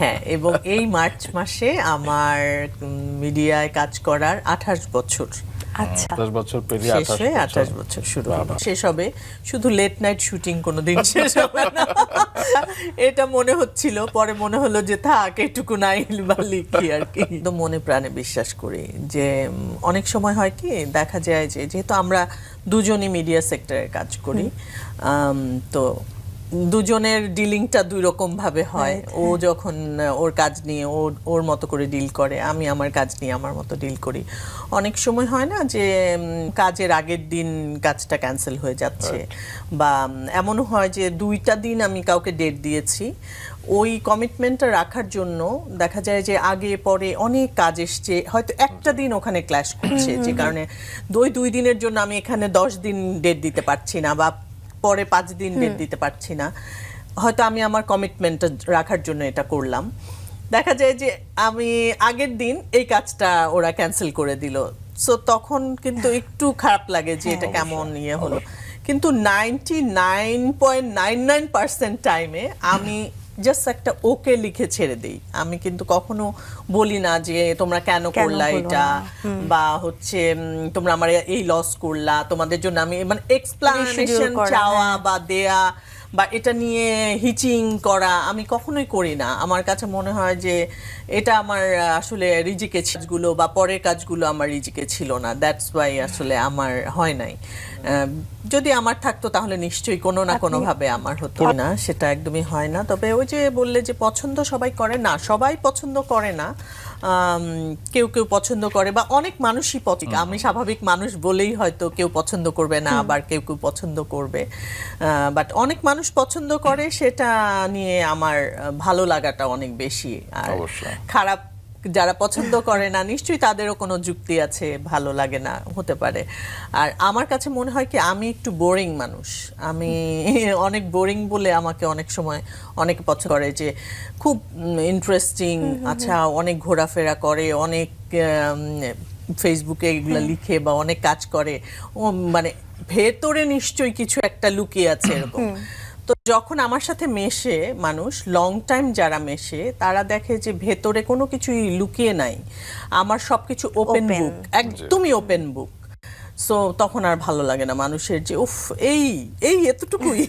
হ্যাঁ, এবং এই মার্চ মাসে আমার মিডিয়ায় কাজ করার 28 বছর আচ্ছা 10 বছর পেরিয়ে শেষ 28 হয়ে বছর 28 বছর শুরু হলো। শেষ হবে, শুধু লেট নাইট শুটিং কোনোদিন শেষ হবে না এটা মনে হচ্ছিল, পরে মনে হলো যে থাক এটুকু নাই বা লিখি আর কি। তো মনে প্রাণে বিশ্বাস করি যে অনেক সময় হয় কি দেখা যায় যে যেহেতু আমরা দুজনই মিডিয়া সেক্টরে কাজ করি, তো দুজনের ডিলিংটা দুই রকম ভাবে হয়। ও যখন ওর কাজ নিয়ে ওর মতো করে ডিল করে, আমি আমার কাজ নিয়ে আমার মতো ডিল করি। অনেক সময় হয় না যে কাজের আগের দিন কাজটা ক্যান্সেল হয়ে যাচ্ছে, বা এমনও হয় যে 2টা দিন আমি কাউকে ডেট দিয়েছি, ওই কমিটমেন্টটা রাখার জন্য দেখা যায় যে আগে পরে অনেক কাজ এসছে, হয়তো একটা দিন ওখানে ক্ল্যাশ করছে, যে কারণে 2 দিনের জন্য আমি এখানে 10 দিন ডেট দিতে পারছি না, বা পরে 5 দিন ডেট দিতে পারছি না। হয়তো আমি আমার কমিটমেন্টটা রাখার জন্য এটা করলাম, দেখা যায় যে আমি আগের দিন এই কাজটা ওরা ক্যান্সেল করে দিল। সো তখন কিন্তু একটু খারাপ লাগে যে এটা কেমন ইয়ে হলো। কিন্তু 99.99% টাইমে আমি জাস্ট একটা ওকে লিখে ছেড়ে দিই। আমি কিন্তু কখনো বলি না যে তোমরা কেন করলা এটা, বা হচ্ছে তোমরা আমার এই লস করলা, তোমাদের জন্য আমি মানে এক্সপ্লানেশন চাওয়া বা দেয়া বা এটা নিয়ে হিচিং করা আমি কখনোই করি না। আমার কাছে মনে হয় যে এটা আমার আসলে রিজিকে কাজগুলো বা পরের কাজগুলো আমার রিজিকে ছিল না, দ্যাটস ওয়াই আসলে আমার হয় নাই। যদি আমার থাকতো তাহলে নিশ্চয়ই কোনো না কোনো ভাবে আমার হতো না, সেটা একদমই হয় না। তবে ওই যে বললে যে পছন্দ সবাই করে না, সবাই পছন্দ করে না, কেউ কেউ পছন্দ করে, বা অনেক মানুষই পছন্দ। আমি স্বাভাবিক মানুষ বলেই হয়তো কেউ পছন্দ করবে না, আবার কেউ কেউ পছন্দ করবে, বাট অনেক মানুষ পছন্দ করে, সেটা নিয়ে আমার ভালো লাগাটা অনেক বেশি। আর খারাপ যারা পছন্দ করে না নিশ্চয়ই তাদেরও কোনো যুক্তি আছে, ভালো লাগে না হতে পারে। আর আমার কাছে মনে হয় কি আমি একটু বোরিং মানুষ, আমি অনেক বোরিং বলে আমাকে অনেক সময় অনেকে পছন্দ করে যে খুব ইন্টারেস্টিং, আচ্ছা অনেক ঘোরাফেরা করে, অনেক ফেসবুকে এগুলো লিখে বা অনেক কাজ করে, ও মানে ভেতরে নিশ্চয়ই কিছু একটা লুকিয়ে আছে এরকম। তো যখন আমার সাথে মেশে মানুষ, লং টাইম যারা মেশে, তারা দেখে যে ভেতরে কোনো কিছুই লুকিয়ে নাই, আমার সবকিছু ওপেন বুক, একদমই ওপেন বুক। সো তখন আর ভালো লাগে না মানুষের যে উফ এই এই এতটুকুই